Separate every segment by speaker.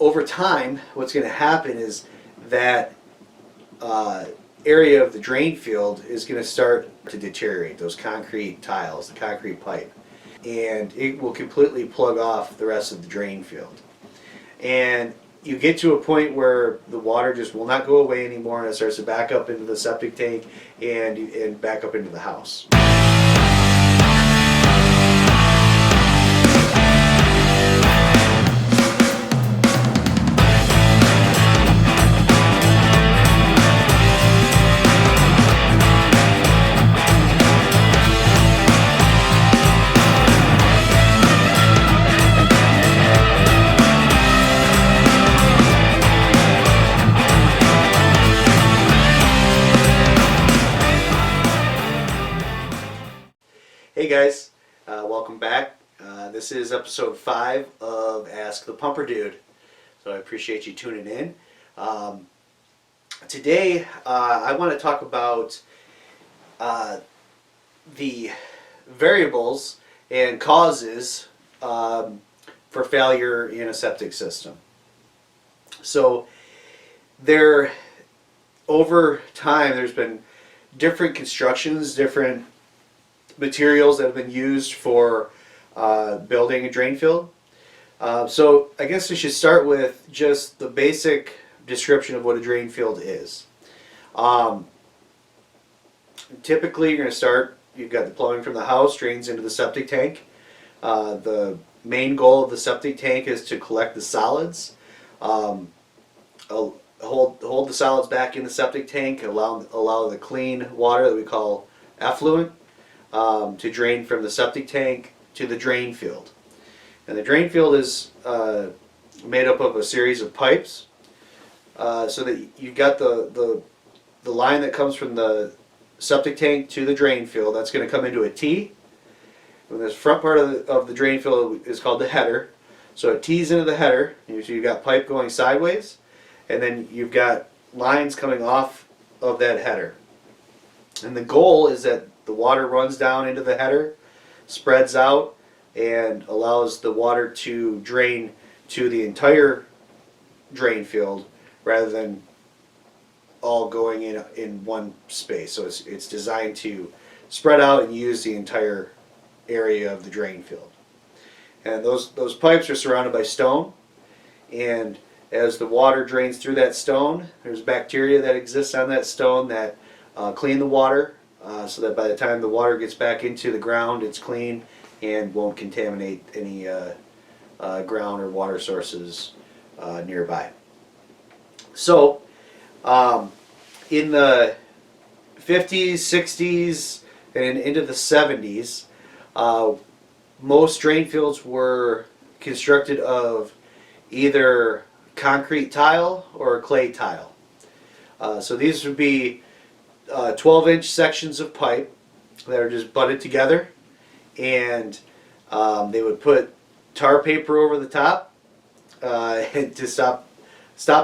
Speaker 1: over time, what's going to happen is that area of the drain field is going to start to deteriorate, those concrete tiles, the concrete pipe, and it will completely plug off the rest of the drain field. And you get to a point where the water just will not go away anymore, and it starts to back up into the septic tank and back up into the house. Hey guys, welcome back. This is episode 5 of Ask the Pumper Dude. So I appreciate you tuning in. Today I want to talk about the variables and causes for failure in a septic system. So over time there's been different constructions, different materials that have been used for building a drain field. So I guess we should start with just the basic description of what a drain field is. Typically you're going to start, you've got the plumbing from the house, drains into the septic tank. The main goal of the septic tank is to collect the solids, hold the solids back in the septic tank, allow the clean water that we call effluent to drain from the septic tank to the drain field. And the drain field is made up of a series of pipes, so that you've got the line that comes from the septic tank to the drain field. That's going to come into a T. And this front part of the drain field is called the header. So it tees into the header. So you've got pipe going sideways, and then you've got lines coming off of that header. And the goal is that the water runs down into the header, spreads out, and allows the water to drain to the entire drain field rather than all going in one space. So it's designed to spread out and use the entire area of the drain field. And those pipes are surrounded by stone, and as the water drains through that stone, there's bacteria that exists on that stone that clean the water, so that by the time the water gets back into the ground, it's clean and won't contaminate any ground or water sources nearby. So in the 50s, 60s, and into the 70s, most drain fields were constructed of either concrete tile or clay tile. So these would be 12-inch sections of pipe that are just butted together, and they would put tar paper over the top to stop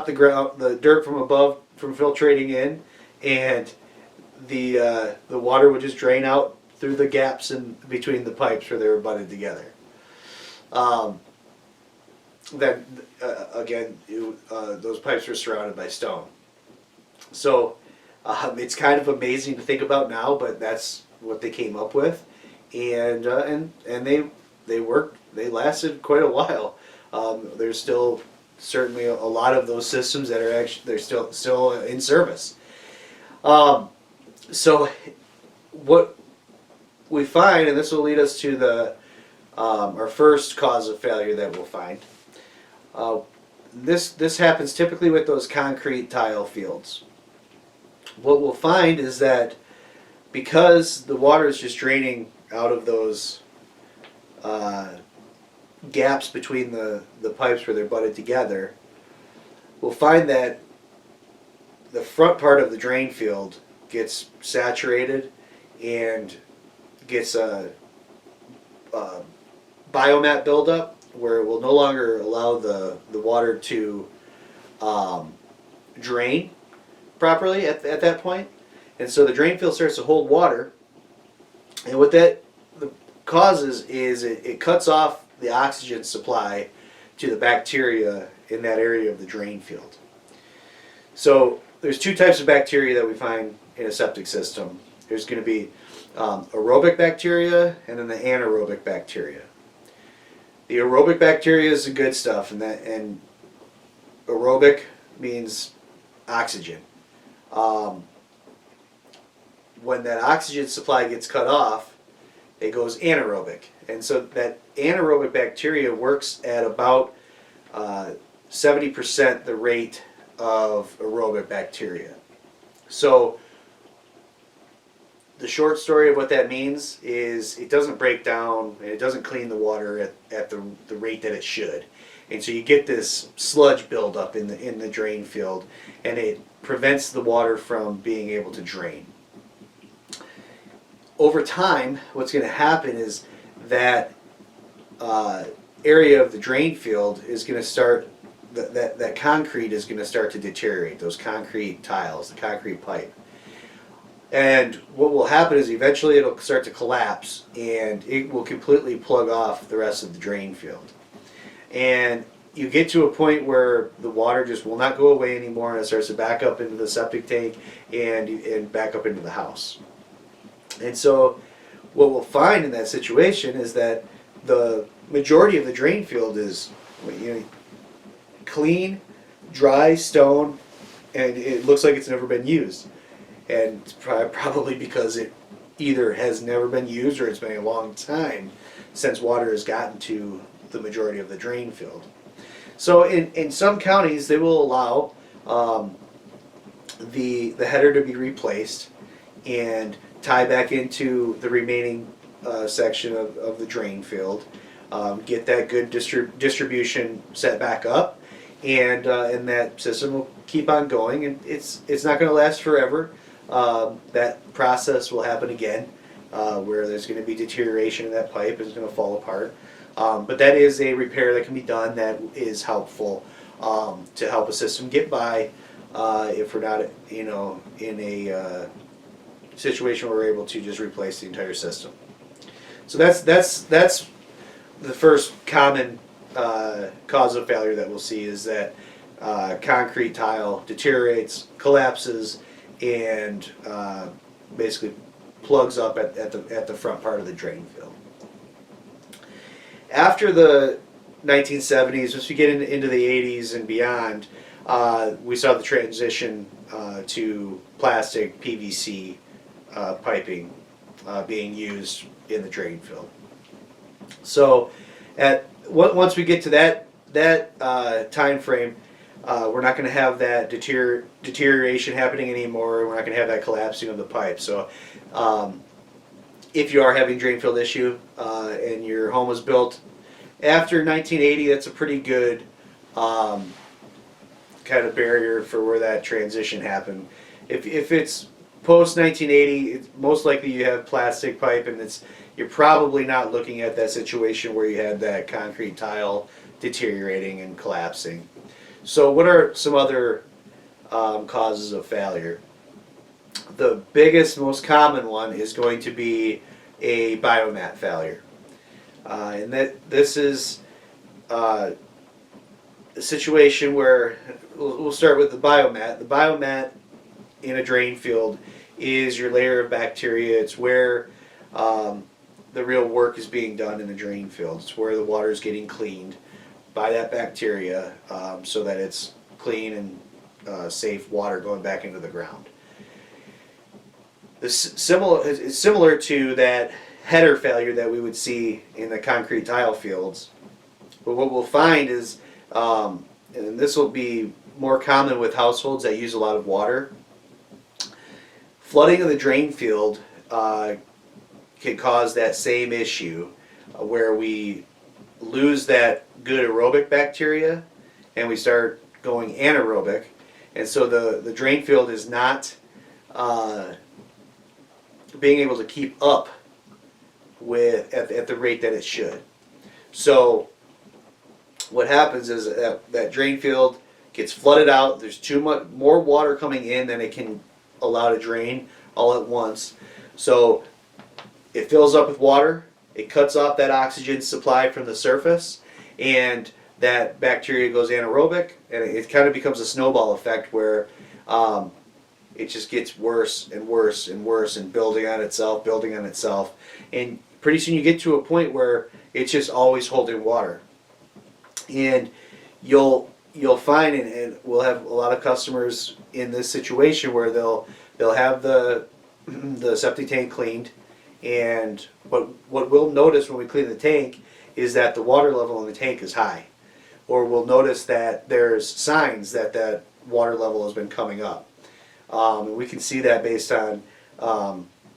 Speaker 1: the dirt from above from filtrating in, and the water would just drain out through the gaps in between the pipes where they were butted together. Then again, those pipes were surrounded by stone. So it's kind of amazing to think about now, but that's what they came up with, and they worked. They lasted quite a while. There's still certainly a lot of those systems that are they're still in service. So what we find, and this will lead us to the our first cause of failure that we'll find. This happens typically with those concrete tile fields. What we'll find is that because the water is just draining out of those gaps between the pipes where they're butted together, we'll find that the front part of the drain field gets saturated and gets a biomat buildup where it will no longer allow the water to drain properly at that point. And so the drain field starts to hold water, and what that causes is it cuts off the oxygen supply to the bacteria in that area of the drain field. So there's two types of bacteria that we find in a septic system. There's going to be aerobic bacteria and then the anaerobic bacteria. The aerobic bacteria is the good stuff, and aerobic means oxygen. When that oxygen supply gets cut off, it goes anaerobic. And so that anaerobic bacteria works at about 70% the rate of aerobic bacteria. So the short story of what that means is it doesn't break down and it doesn't clean the water at the rate that it should. And so you get this sludge buildup in the drain field, and it prevents the water from being able to drain. Over time, what's going to happen is that area of the drain field is going to start, that concrete is going to start to deteriorate, those concrete tiles, the concrete pipe. And what will happen is eventually it'll start to collapse and it will completely plug off the rest of the drain field. And you get to a point where the water just will not go away anymore, and it starts to back up into the septic tank and back up into the house. And so what we'll find in that situation is that the majority of the drain field is clean, dry stone, and it looks like it's never been used. And it's probably because it either has never been used or it's been a long time since water has gotten to the majority of the drain field. So in some counties, they will allow the header to be replaced and tie back into the remaining section of the drain field, get that good distribution set back up, and that system will keep on going. And it's not going to last forever. That process will happen again, where there's going to be deterioration in that pipe, it's going to fall apart. But that is a repair that can be done that is helpful to help a system get by if we're not, in a situation where we're able to just replace the entire system. So that's the first common cause of failure that we'll see, is that concrete tile deteriorates, collapses, and basically plugs up at the front part of the drain field. After the 1970s, once we get into the 80s and beyond, we saw the transition to plastic PVC piping being used in the drain field. So once we get to that time frame, we're not going to have that deterioration happening anymore. We're not going to have that collapsing of the pipe. So if you are having a drain field issue and your home was built after 1980, that's a pretty good kind of barrier for where that transition happened. If it's post 1980, it's most likely you have plastic pipe, and you're probably not looking at that situation where you had that concrete tile deteriorating and collapsing. So what are some other causes of failure? The biggest, most common one is going to be a biomat failure. And this is a situation where we'll start with the biomat. The biomat in a drain field is your layer of bacteria. It's where the real work is being done in the drain field. It's where the water is getting cleaned by that bacteria so that it's clean and safe water going back into the ground. It's similar to that header failure that we would see in the concrete tile fields. But what we'll find is, and this will be more common with households that use a lot of water, flooding of the drain field can cause that same issue where we lose that good aerobic bacteria and we start going anaerobic, and so the drain field is not being able to keep up with at the rate that it should. So what happens is that drain field gets flooded out. There's too much more water coming in than it can allow to drain all at once. So it fills up with water. It cuts off that oxygen supply from the surface, and that bacteria goes anaerobic, and it kind of becomes a snowball effect where it just gets worse and worse and worse and building on itself, and pretty soon you get to a point where it's just always holding water. And you'll find, and we'll have a lot of customers in this situation where they'll have the septic tank cleaned, and what we'll notice when we clean the tank is that the water level in the tank is high, or we'll notice that there's signs that that water level has been coming up. We can see that based on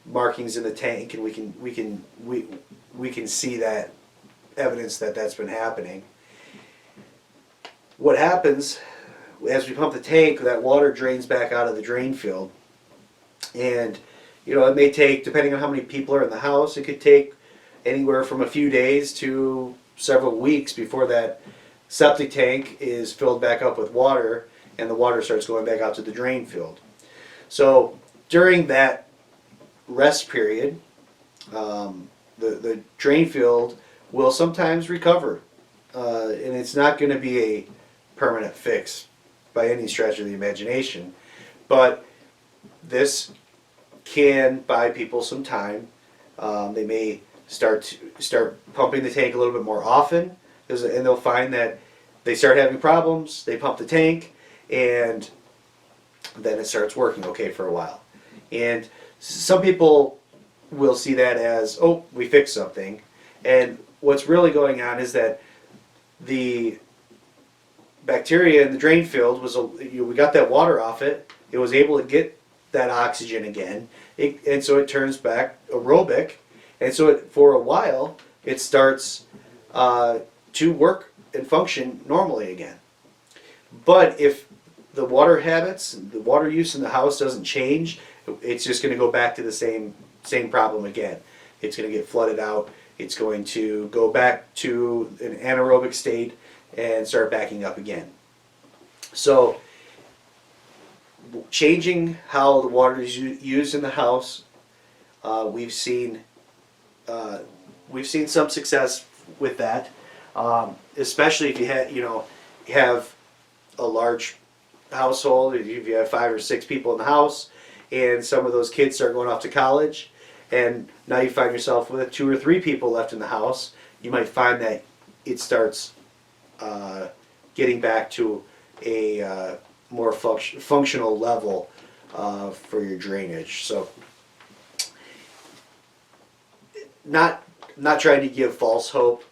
Speaker 1: markings in the tank, and we can see that evidence that that's been happening. What happens as we pump the tank, that water drains back out of the drain field, and it may take, depending on how many people are in the house, it could take anywhere from a few days to several weeks before that septic tank is filled back up with water and the water starts going back out to the drain field. So during that rest period, the drain field will sometimes recover, and it's not going to be a permanent fix by any stretch of the imagination, but this can buy people some time. They may start pumping the tank a little bit more often, and they'll find that they start having problems. They pump the tank, and then it starts working okay for a while. And some people will see that as, oh, we fixed something. And what's really going on is that the bacteria in the drain field we got that water off it. It was able to get that oxygen again, and so it turns back aerobic, and so for a while it starts to work and function normally again. But if the water habits, the water use in the house doesn't change, it's just going to go back to the same problem again. It's going to get flooded out. It's going to go back to an anaerobic state and start backing up again. So changing how the water is used in the house, we've seen some success with that, especially if you have a large household. If you have 5 or 6 people in the house, and some of those kids start going off to college, and now you find yourself with 2 or 3 people left in the house, you might find that it starts getting back to a more functional level for your drainage. So, not trying to give false hope.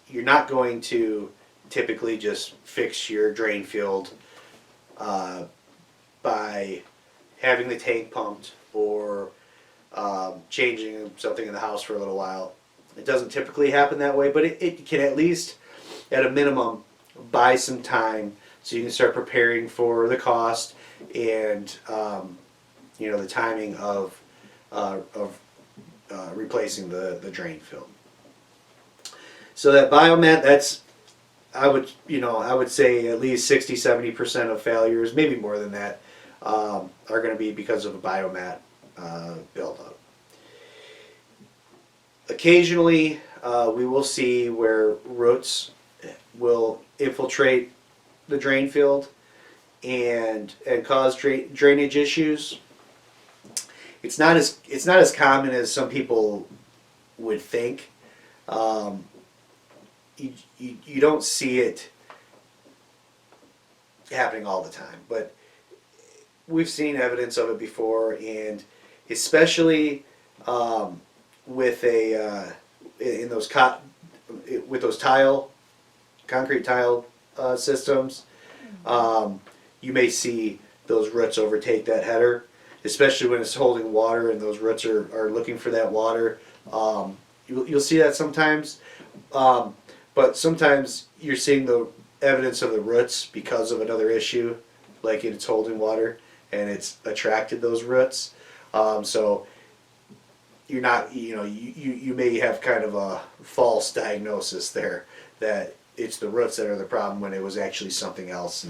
Speaker 1: You're not going to typically just fix your drain field by having the tank pumped or changing something in the house for a little while. It doesn't typically happen that way, but it can at least, at a minimum, buy some time so you can start preparing for the cost and the timing of replacing the drain field. So that Biomat, I would say at least 60-70% of failures, maybe more than that, are going to be because of a Biomat buildup. Occasionally, we will see where roots will infiltrate the drain field and cause drainage issues. It's not as common as some people would think. You don't see it happening all the time, but we've seen evidence of it before, and especially with those concrete tile systems, you may see those roots overtake that header, especially when it's holding water and those roots are looking for that water. You'll see that sometimes, but sometimes you're seeing the evidence of the roots because of another issue, like it's holding water and it's attracted those roots. So you're not, you may have kind of a false diagnosis there that it's the roots that are the problem when it was actually something else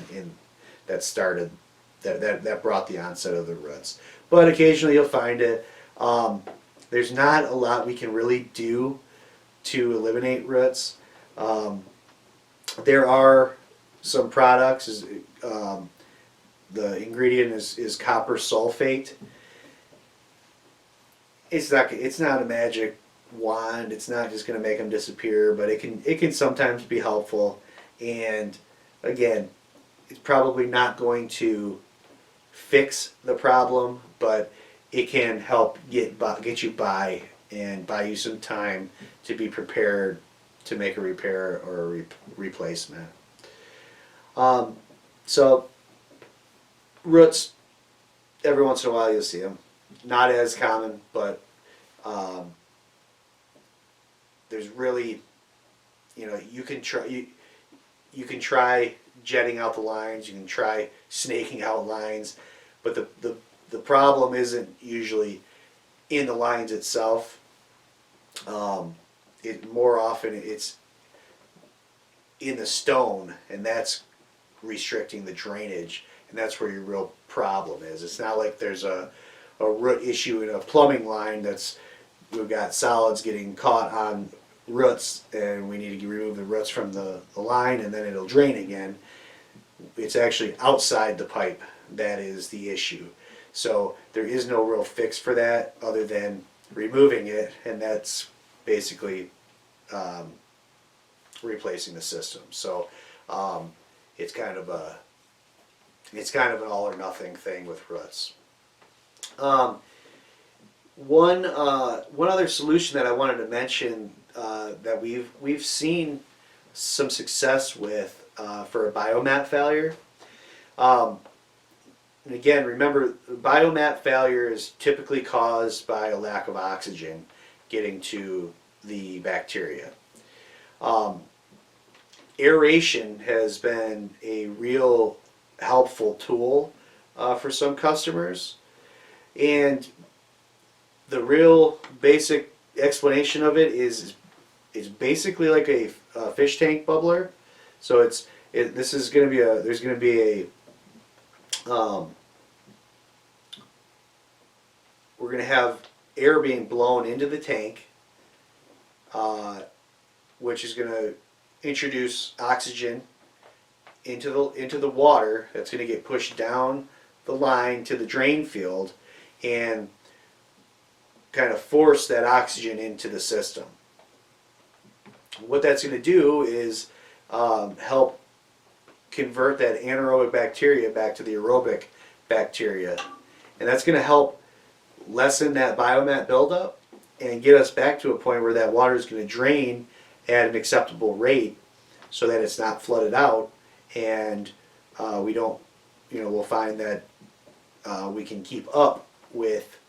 Speaker 1: that started, that brought the onset of the roots. But occasionally you'll find it. There's not a lot we can really do to eliminate roots. There are some products. The ingredient is copper sulfate. It's not a magic wand. It's not just going to make them disappear, but it can sometimes be helpful. And again, it's probably not going to fix the problem, but it can help get you by and buy you some time to be prepared to make a repair or a replacement. So roots, every once in a while you'll see them. Not as common, but there's really, you can try jetting out the lines, you can try snaking out lines, but the problem isn't usually in the lines itself. More often it's in the stone, and that's restricting the drainage, and that's where your real problem is. It's not like there's a root issue in a plumbing line we've got solids getting caught on roots and we need to remove the roots from the line and then it'll drain again. It's actually outside the pipe that is the issue. So there is no real fix for that other than removing it, and that's basically replacing the system. So it's kind of an all or nothing thing with roots. One other solution that I wanted to mention that we've seen some success with for a biomat failure. And again, remember, biomat failure is typically caused by a lack of oxygen getting to the bacteria. Aeration has been a real helpful tool for some customers, and the real basic explanation of it is basically like a fish tank bubbler. So there's going to be a we're going to have air being blown into the tank, which is going to introduce oxygen into the water. That's going to get pushed down the line to the drain field and kind of force that oxygen into the system. What that's going to do is help convert that anaerobic bacteria back to the aerobic bacteria, and that's going to help lessen that biomat buildup and get us back to a point where that water is going to drain at an acceptable rate so that it's not flooded out, and we don't, we'll find that we can keep up with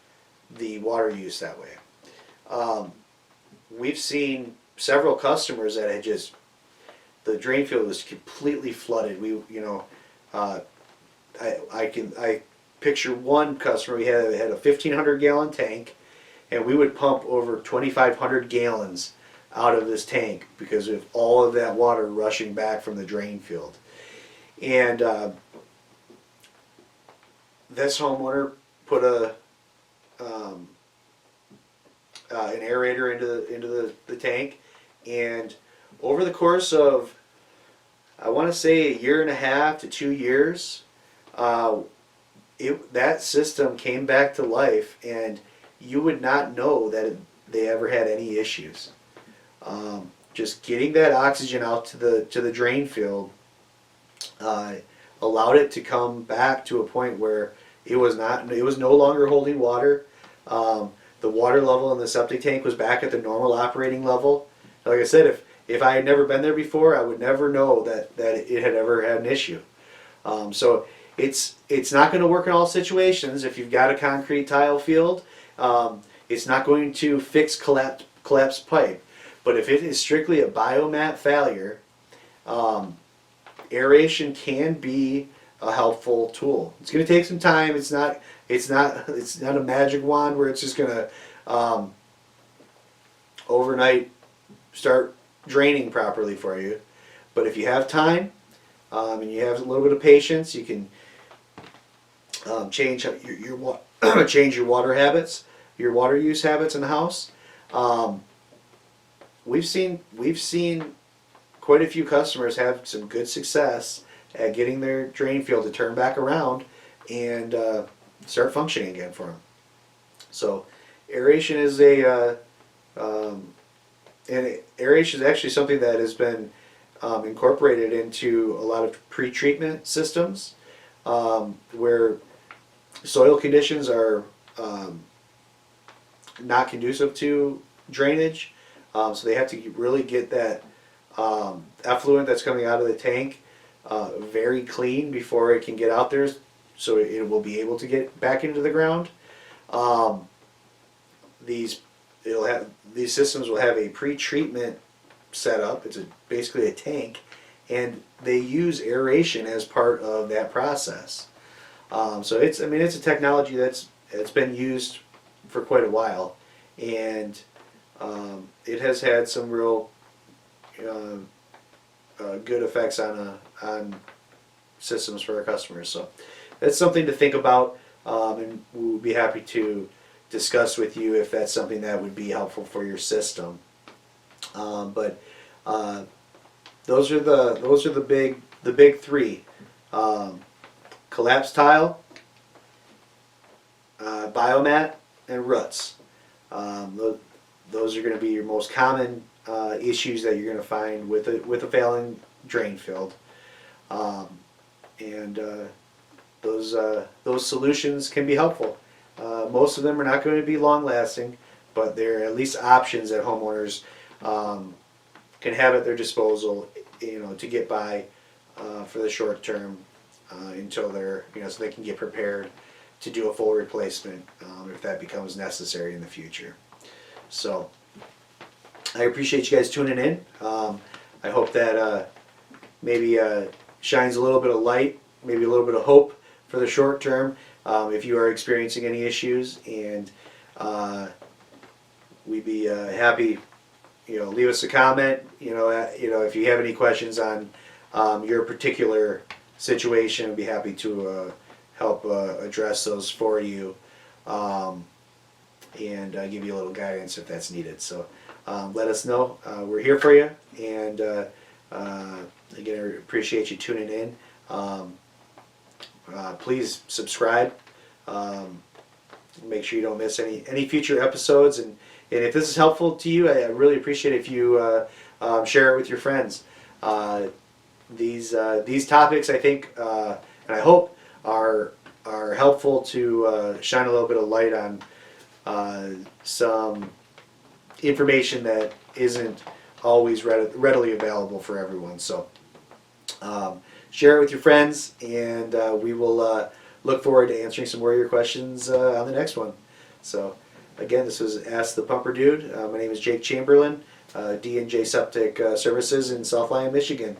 Speaker 1: the water use that way. We've seen several customers that had just, the drain field was completely flooded. I picture one customer we had that had a 1,500 gallon tank, and we would pump over 2,500 gallons out of this tank because of all of that water rushing back from the drain field. And this homeowner put an aerator into the tank, and over the course of, I want to say, 1.5 to 2 years, that system came back to life, and you would not know that they ever had any issues. Just getting that oxygen out to the drain field allowed it to come back to a point where it was no longer holding water. The water level in the septic tank was back at the normal operating level. Like I said, if I had never been there before, I would never know that it had ever had an issue. So it's not going to work in all situations. If you've got a concrete tile field, it's not going to fix collapsed pipe. But if it is strictly a biomat failure, aeration can be a helpful tool. It's going to take some time. It's not a magic wand where it's just going to overnight start draining properly for you. But if you have time and you have a little bit of patience, you can change your water habits, your water use habits in the house. We've seen quite a few customers have some good success at getting their drain field to turn back around and start functioning again for them. So aeration is and aeration is actually something that has been incorporated into a lot of pre-treatment systems where soil conditions are not conducive to drainage. So they have to really get that effluent that's coming out of the tank very clean before it can get out there, so it will be able to get back into the ground. These systems will have a pre-treatment setup. It's basically a tank, and they use aeration as part of that process. So it's a technology it's been used for quite a while, and it has had some real good effects on systems for our customers. So that's something to think about, and we'll be happy to discuss with you if that's something that would be helpful for your system. But those are the big three: collapsed tile, biomat, and roots. Those are going to be your most common issues that you're going to find with a failing drain field, and those solutions can be helpful. Most of them are not going to be long lasting, but they're at least options that homeowners can have at their disposal, to get by for the short term until they're, so they can get prepared to do a full replacement if that becomes necessary in the future. So I appreciate you guys tuning in. I hope that maybe shines a little bit of light, maybe a little bit of hope for the short term if you are experiencing any issues, and we'd be happy. Leave us a comment. If you have any questions on your particular situation, I'd be happy to help address those for you, and give you a little guidance if that's needed. So let us know. We're here for you, and again, I appreciate you tuning in. Please subscribe. Make sure you don't miss any future episodes, and if this is helpful to you, I really appreciate it if you share it with your friends. These topics, I think, and I hope, are helpful to shine a little bit of light on some information that isn't always readily available for everyone. So share it with your friends, and we will look forward to answering some more of your questions on the next one. So again, this was Ask the Pumper Dude. My name is Jake Chamberlain, D&J Septic Services in South Lyon, Michigan.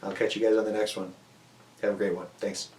Speaker 1: I'll catch you guys on the next one. Have a great one. Thanks.